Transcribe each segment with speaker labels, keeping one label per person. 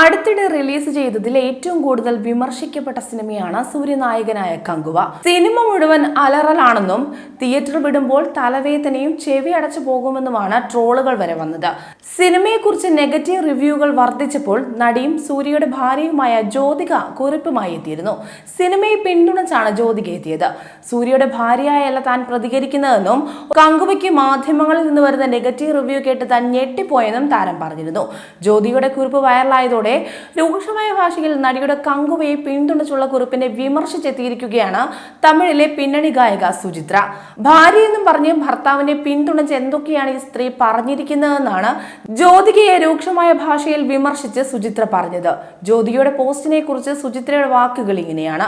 Speaker 1: അടുത്തിടെ റിലീസ് ചെയ്തതിൽ ഏറ്റവും കൂടുതൽ വിമർശിക്കപ്പെട്ട സിനിമയാണ് സൂര്യനായകനായ കങ്കുവ. സിനിമ മുഴുവൻ അലറലാണെന്നും തിയേറ്റർ വിടുമ്പോൾ തലവേദനയും ചെവി അടച്ചു പോകുമെന്നുമാണ് ട്രോളുകൾ വരെ വന്നത്. സിനിമയെക്കുറിച്ച് നെഗറ്റീവ് റിവ്യൂകൾ വർദ്ധിച്ചപ്പോൾ നടിയും സൂര്യയുടെ ഭാര്യയുമായ ജ്യോതിക കുറിപ്പുമായി എത്തിയിരുന്നു. സിനിമയെ പിന്തുണച്ചാണ് ജ്യോതിക എത്തിയത്. സൂര്യയുടെ ഭാര്യയായല്ല താൻ പ്രതികരിക്കുന്നതെന്നും കങ്കുവയ്ക്ക് മാധ്യമങ്ങളിൽ നിന്ന് വരുന്ന നെഗറ്റീവ് റിവ്യൂ കേട്ട് താൻ ഞെട്ടിപ്പോയെന്നും താരം പറഞ്ഞിരുന്നു. ജ്യോതികയുടെ കുറിപ്പ് വൈറലായതോടെ രൂക്ഷമായ ഭാഷയിൽ നടിയുടെ കങ്കുവയെ പിന്തുണച്ചുള്ള കുറിപ്പിനെ വിമർശിച്ചെത്തിയിരിക്കുകയാണ് തമിഴിലെ പിന്നണി ഗായിക സുചിത്ര. ഭാര്യയെന്നും പറഞ്ഞ് ഭർത്താവിനെ പിന്തുണച്ച് എന്തൊക്കെയാണ് ഈ സ്ത്രീ പറഞ്ഞിരിക്കുന്നതെന്നാണ് ജ്യോതികയെ രൂക്ഷമായ ഭാഷയിൽ വിമർശിച്ച് സുചിത്ര പറഞ്ഞത്. ജ്യോതികയുടെ പോസ്റ്റിനെ കുറിച്ച് സുചിത്രയുടെ വാക്കുകൾ ഇങ്ങനെയാണ്: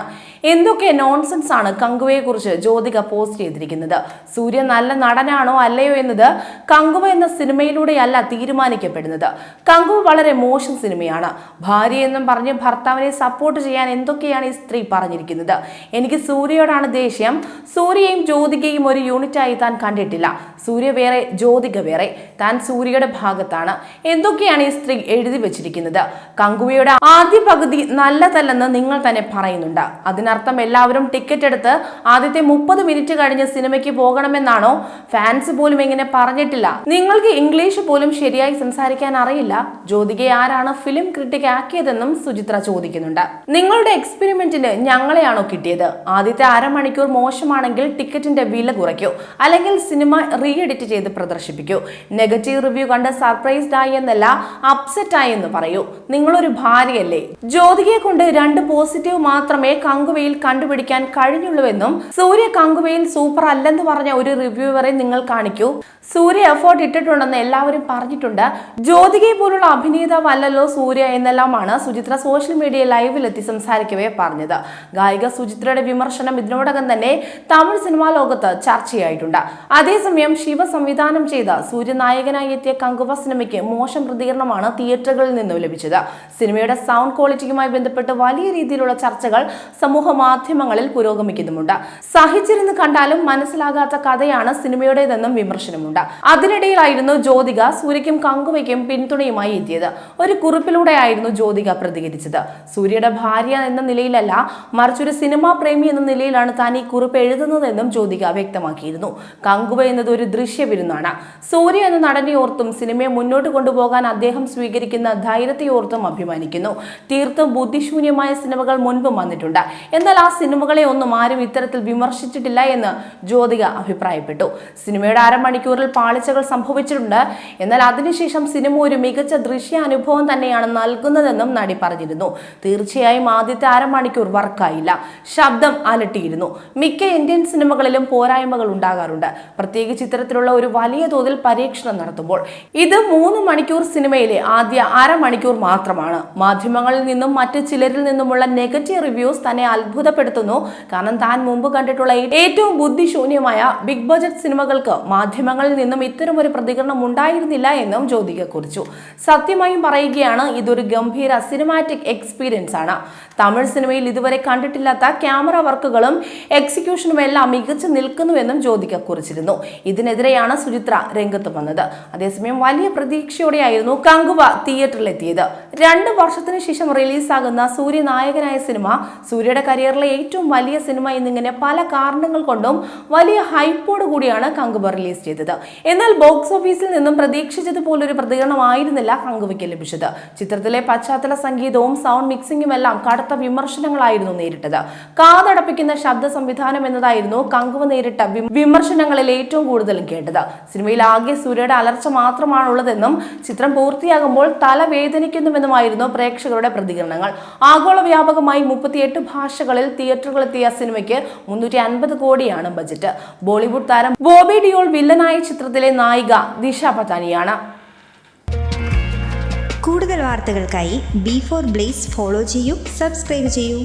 Speaker 1: എന്തൊക്കെ നോൺസെൻസ് ആണ് കങ്കുവയെ കുറിച്ച് ജ്യോതിക പോസ്റ്റ് ചെയ്തിരിക്കുന്നത്. സൂര്യ നല്ല നടനാണോ അല്ലയോ എന്നത് കങ്കുവ എന്ന സിനിമയിലൂടെയല്ല തീരുമാനിക്കപ്പെടുന്നത്. കങ്കുവ വളരെ മോശം സിനിമയാണ്. ഭാര്യ എന്നും പറഞ്ഞ് ഭർത്താവിനെ സപ്പോർട്ട് ചെയ്യാൻ എന്തൊക്കെയാണ് ഈ സ്ത്രീ പറഞ്ഞിരിക്കുന്നത്. എനിക്ക് സൂര്യയോടാണ് ദേഷ്യം. സൂര്യയും ജ്യോതികയും ഒരു യൂണിറ്റായി താൻ കണ്ടിട്ടില്ല. സൂര്യ വേറെ, ജ്യോതിക വേറെ. താൻ സൂര്യയുടെ ഭാഗത്താണ്. എന്തൊക്കെയാണ് ഈ സ്ത്രീ എഴുതി വെച്ചിരിക്കുന്നത്. കങ്കുവയുടെ ആദ്യ പകുതി നല്ലതല്ലെന്ന് നിങ്ങൾ തന്നെ പറയുന്നുണ്ട്. അതിനർത്ഥം എല്ലാവരും ടിക്കറ്റ് എടുത്ത് ആദ്യത്തെ 30 മിനിറ്റ് കഴിഞ്ഞ് സിനിമയ്ക്ക് പോകണമെന്നാണോ? ഫാൻസ് പോലും ഇങ്ങനെ പറഞ്ഞിട്ടില്ല. നിങ്ങൾക്ക് ഇംഗ്ലീഷ് പോലും ശരിയായി സംസാരിക്കാൻ അറിയില്ല. ജ്യോതികയെ ആരാണ് ഫിലിം ക്രിട്ടിക് ആക്കിയതെന്നും സുചിത്ര ചോദിക്കുന്നുണ്ട്. നിങ്ങളുടെ എക്സ്പെരിമെന്റിന് ഞങ്ങളെയാണോ കിട്ടിയത്? ആദ്യത്തെ അരമണിക്കൂർ മോശമാണെങ്കിൽ ടിക്കറ്റിന്റെ വില കുറയ്ക്കൂ, അല്ലെങ്കിൽ സിനിമ റീ എഡിറ്റ് ചെയ്ത് പ്രദർശിപ്പിക്കൂ. നെഗറ്റീവ് റിവ്യൂ കണ്ട് സർപ്രൈസ്ഡ് ആയി എന്നല്ല, അപ്സെറ്റ് ആയി എന്ന് പറയൂ. നിങ്ങളൊരു ഭാര്യയല്ലേ? ജ്യോതികയെ കൊണ്ട് 2 പോസിറ്റീവ് മാത്രമേ കങ്കുവയിൽ കണ്ടുപിടിക്കാൻ കഴിഞ്ഞുള്ളൂവെന്നും സൂര്യ കങ്കുവയിൽ സൂപ്പർ അല്ലെന്ന് പറഞ്ഞ ഒരു റിവ്യൂവറെ നിങ്ങൾ കാണിക്കൂ. സൂര്യ എഫോർട്ട് ഇട്ടിട്ടുണ്ടെന്ന് എല്ലാവരും പറഞ്ഞിട്ടുണ്ട്. ജ്യോതികയെ പോലുള്ള അഭിനേതാവല്ലല്ലോ സൂര്യ എന്നെല്ലാമാണ് സുചിത്ര സോഷ്യൽ മീഡിയ ലൈവിലെത്തി സംസാരിക്കവേ പറഞ്ഞത്. ഗായിക സുചിത്രയുടെ വിമർശനം ഇതിനോടകം തന്നെ തമിഴ് സിനിമാ ലോകത്ത് ചർച്ചയായിട്ടുണ്ട്. അതേസമയം ശിവ സംവിധാനം ചെയ്ത സൂര്യനായകനായി എത്തിയ കങ്കുവ സിനിമയ്ക്ക് മോശം പ്രതികരണമാണ് തിയേറ്ററുകളിൽ നിന്നും ലഭിച്ചത്. സിനിമയുടെ സൗണ്ട് ക്വാളിറ്റിയുമായി ബന്ധപ്പെട്ട് വലിയ രീതിയിലുള്ള ചർച്ചകൾ സമൂഹ മാധ്യമങ്ങളിൽ പുരോഗമിക്കുന്നുമുണ്ട്. സഹിച്ചിരുന്ന് കണ്ടാലും മനസ്സിലാകാത്ത കഥയാണ് സിനിമയുടേതെന്നും വിമർശനമുണ്ട്. അതിനിടയിലായിരുന്നു ജ്യോതിക സൂര്യയ്ക്കും കങ്കുവയ്ക്കും പിന്തുണയുമായി എത്തിയത്. ഒരു കുറിപ്പിലൂടെയായിരുന്നു ജ്യോതിക പ്രതികരിച്ചത്. സൂര്യയുടെ ഭാര്യ എന്ന നിലയിലല്ല, മറിച്ചൊരു സിനിമാ പ്രേമി എന്ന നിലയിലാണ് താൻ ഈ കുറിപ്പ് എഴുതുന്നതെന്നും ജ്യോതിക വ്യക്തമാക്കിയിരുന്നു. കങ്കുവ എന്നത് ഒരു ദൃശ്യവിരുന്നാണ്. സൂര്യ എന്ന നടനെ ഓർത്തും സിനിമയെ മുന്നോട്ട് കൊണ്ടുപോകാൻ അദ്ദേഹം സ്വീകരിക്കുന്ന ധൈര്യത്തെ ഓർത്തും അഭിമാനിക്കുന്നു. തീർത്തും ബുദ്ധിശൂന്യമായ സിനിമകൾ മുൻപും വന്നിട്ടുണ്ട്. എന്നാൽ ആ സിനിമകളെ ഒന്നും ആരും ഇത്തരത്തിൽ വിമർശിച്ചിട്ടില്ല എന്ന് ജ്യോതിക അഭിപ്രായപ്പെട്ടു. സിനിമയുടെ അരമണിക്കൂറിൽ പാളിച്ചകൾ സംഭവിച്ചിട്ടുണ്ട്. എന്നാൽ അതിനുശേഷം സിനിമ ഒരു മികച്ച ദൃശ്യാനുഭവം തന്നെയാണ് നൽകുന്നതെന്നും നടി പറഞ്ഞിരുന്നു. തീർച്ചയായും ആദ്യത്തെ അരമണിക്കൂർ വർക്കായില്ല. ശബ്ദം അലട്ടിയിരുന്നു. മിക്ക ഇന്ത്യൻ സിനിമകളിലും പോരായ്മകൾ ഉണ്ടാകാറുണ്ട്, പ്രത്യേകിച്ച് ഇത്തരത്തിലുള്ള ഒരു വലിയ തോതിൽ പരീക്ഷണം നടത്തുമ്പോൾ. ഇത് 3 മണിക്കൂർ സിനിമയിലെ ആദ്യ അരമണിക്കൂർ മാത്രമാണ്. മാധ്യമങ്ങളിൽ നിന്നും മറ്റ് ചിലരിൽ നിന്നുമുള്ള നെഗറ്റീവ് റിവ്യൂസ് തന്നെ അത്ഭുതപ്പെടുത്തുന്നു. കാരണം താൻ മുമ്പ് കണ്ടിട്ടുള്ള ഏറ്റവും ബുദ്ധിശൂന്യമായ ബിഗ് ബഡ്ജറ്റ് സിനിമകൾക്ക് മാധ്യമങ്ങളിൽ നിന്നും ഇത്തരമൊരു പ്രതികരണം ഉണ്ടായിരുന്നില്ല എന്നും ജ്യോതിക കുറിച്ചു. സത്യമായും പറയുകയാണ്, ഇതൊരു ഗംഭീര സിനിമാറ്റിക് എക്സ്പീരിയൻസ് ആണ്. തമിഴ് സിനിമയിൽ ഇതുവരെ കണ്ടിട്ടില്ലാത്ത ക്യാമറ വർക്കുകളും എക്സിക്യൂഷനും എല്ലാം മികച്ചു നിൽക്കുന്നുവെന്നും ജ്യോതിക കുറിച്ചിരുന്നു. ഇതിനെതിരെയാണ് സുചിത്ര രംഗത്ത് വന്നത്. അതേസമയം വലിയ പ്രതീക്ഷയോടെയായിരുന്നു കങ്കുവ തിയേറ്ററിലെത്തിയത്. 2 വർഷത്തിന് ശേഷം റിലീസാകുന്ന സൂര്യനായകനായ സിനിമ സൂര്യയുടെ കരിയറിലെ ഏറ്റവും വലിയ സിനിമ എന്നിങ്ങനെ പല കാരണങ്ങൾ കൊണ്ടും വലിയ ഹൈപ്പോട് കൂടിയാണ് കങ്കുവ റിലീസ് ചെയ്തത്. എന്നാൽ ബോക്സ് ഓഫീസിൽ നിന്നും പ്രതീക്ഷിച്ചതുപോലൊരു പ്രതികരണമായിരുന്നില്ല കങ്കുവയ്ക്ക് ലഭിച്ചത്. ചിത്രത്തിലെ പശ്ചാത്തല സംഗീതവും സൗണ്ട് മിക്സിംഗും എല്ലാം കടുത്ത വിമർശനങ്ങളായിരുന്നു നേരിട്ടത്. കാതടപ്പിക്കുന്ന ശബ്ദ സംവിധാനം എന്നതായിരുന്നു കങ്കുവ നേരിട്ട വിമർശനങ്ങളിൽ ഏറ്റവും കൂടുതലും കേട്ടത്. സിനിമയിൽ ആകെ സൂര്യയുടെ അലർച്ച മാത്രമാണുള്ളതെന്നും ചിത്രം പൂർത്തിയാകുമ്പോൾ തലവേദനിക്കുന്നുവെന്നുമായിരുന്നു പ്രേക്ഷകരുടെ പ്രതികരണങ്ങൾ. ആഗോള വ്യാപകമായി 38 ഭാഷകളിൽ തിയേറ്ററുകളെത്തിയ സിനിമയ്ക്ക് 350 കോടിയാണ് ബജറ്റ്. ബോളിവുഡ് താരം ബോബി ഡിയോൾ വില്ലനായ ചിത്രത്തിലെ നായിക ദിശ പതാനിയാണ്.
Speaker 2: കൂടുതൽ വാർത്തകൾക്കായി B4 Blaze ഫോളോ ചെയ്യൂ, സബ്സ്ക്രൈബ് ചെയ്യൂ.